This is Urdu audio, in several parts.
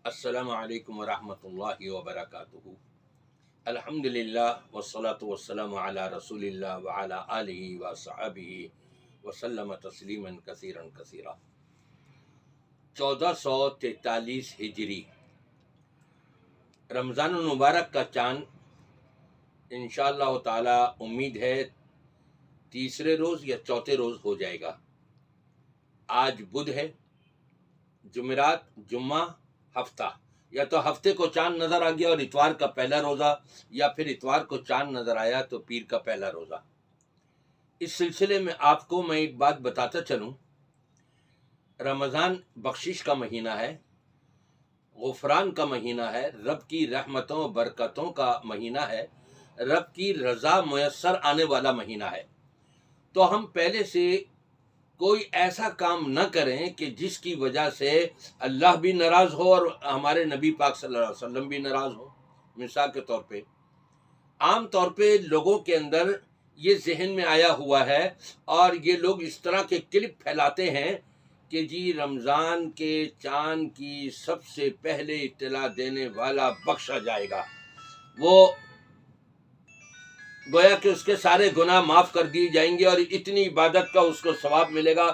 السلام علیکم ورحمۃ اللہ وبرکاتہ۔ الحمدللہ والصلاة والسلام علی رسول اللہ وعلی آلہ وصحبہ وسلم تسلیما کثیرا کثیرا۔ 1443 ہجری رمضان المبارک کا چاند انشاءاللہ تعالی امید ہے تیسرے روز یا چوتھے روز ہو جائے گا۔ آج بدھ ہے، جمعرات، جمعہ، ہفتہ، یا تو ہفتے کو چاند نظر آ گیا اور اتوار کا پہلا روزہ، یا پھر اتوار کو چاند نظر آیا تو پیر کا پہلا روزہ۔ اس سلسلے میں آپ کو میں ایک بات بتاتا چلوں، رمضان بخشش کا مہینہ ہے، غفران کا مہینہ ہے، رب کی رحمتوں برکتوں کا مہینہ ہے، رب کی رضا میسر آنے والا مہینہ ہے۔ تو ہم پہلے سے کوئی ایسا کام نہ کریں کہ جس کی وجہ سے اللہ بھی ناراض ہو اور ہمارے نبی پاک صلی اللہ علیہ وسلم بھی ناراض ہو۔ مثال کے طور پہ عام طور پہ لوگوں کے اندر یہ ذہن میں آیا ہوا ہے اور یہ لوگ اس طرح کے کلپ پھیلاتے ہیں کہ جی رمضان کے چاند کی سب سے پہلے اطلاع دینے والا بخشا جائے گا، وہ گویا کہ اس کے سارے گناہ معاف کر دیے جائیں گے اور اتنی عبادت کا اس کو ثواب ملے گا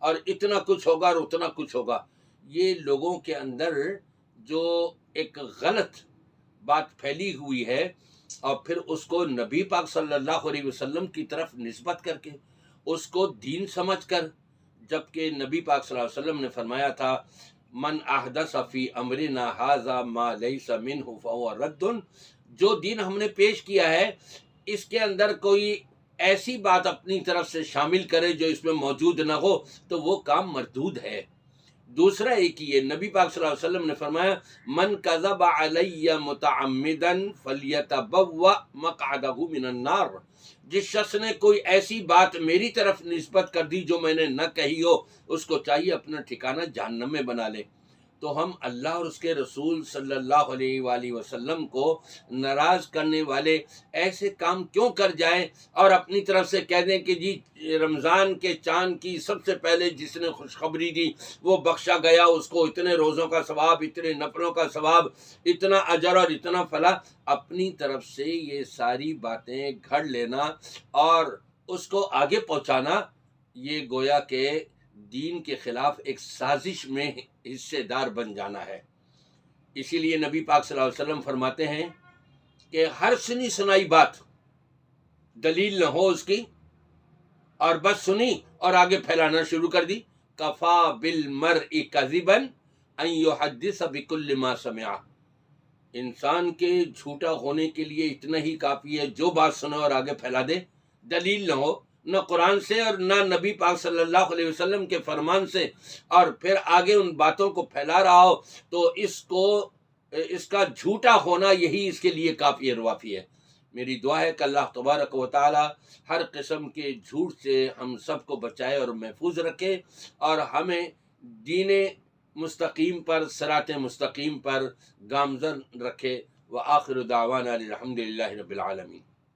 اور اتنا کچھ ہوگا اور اتنا کچھ ہوگا۔ یہ لوگوں کے اندر جو ایک غلط بات پھیلی ہوئی ہے اور پھر اس کو نبی پاک صلی اللہ علیہ وسلم کی طرف نسبت کر کے اس کو دین سمجھ کر، جبکہ نبی پاک صلی اللہ علیہ وسلم نے فرمایا تھا من احدث فی امرنا ھذا ما لیس منہ فہو رد، جو دین ہم نے پیش کیا ہے اس کے اندر کوئی ایسی بات اپنی طرف سے شامل کرے جو اس میں موجود نہ ہو تو وہ کام مردود ہے۔ دوسرا ایک یہ نبی پاک صلی اللہ علیہ وسلم نے فرمایا من کذب علی متعمدا فلیتبوأ مقعدہ من النار، جس شخص نے کوئی ایسی بات میری طرف نسبت کر دی جو میں نے نہ کہی ہو، اس کو چاہیے اپنا ٹھکانہ جہنم میں بنا لے۔ تو ہم اللہ اور اس کے رسول صلی اللہ علیہ وآلہ وسلم کو ناراض کرنے والے ایسے کام کیوں کر جائیں اور اپنی طرف سے کہہ دیں کہ جی رمضان کے چاند کی سب سے پہلے جس نے خوشخبری دی وہ بخشا گیا، اس کو اتنے روزوں کا ثواب، اتنے نفلوں کا ثواب، اتنا اجر اور اتنا فلاح۔ اپنی طرف سے یہ ساری باتیں گھڑ لینا اور اس کو آگے پہنچانا، یہ گویا کہ دین کے خلاف ایک سازش میں حصے دار بن جانا ہے۔ اسی لیے نبی پاک صلی اللہ علیہ وسلم فرماتے ہیں کہ ہر سنی سنائی بات دلیل نہ ہو اس کی اور بس سنی اور آگے پھیلانا شروع کر دی، کفا بالمرء کذبا ان یحدث بکل ما سمع، انسان کے جھوٹا ہونے کے لیے اتنا ہی کافی ہے جو بات سنے اور آگے پھیلا دے، دلیل نہ ہو، نہ قرآن سے اور نہ نبی پاک صلی اللہ علیہ وسلم کے فرمان سے، اور پھر آگے ان باتوں کو پھیلا رہا ہو تو اس کا جھوٹا ہونا یہی اس کے لیے کافی وافی ہے۔ میری دعا ہے کہ اللہ تبارک و تعالی ہر قسم کے جھوٹ سے ہم سب کو بچائے اور محفوظ رکھے اور ہمیں دین مستقیم پر، صراط مستقیم پر گامزن رکھے۔ وآخر دعوانا الحمدللہ رب العالمین۔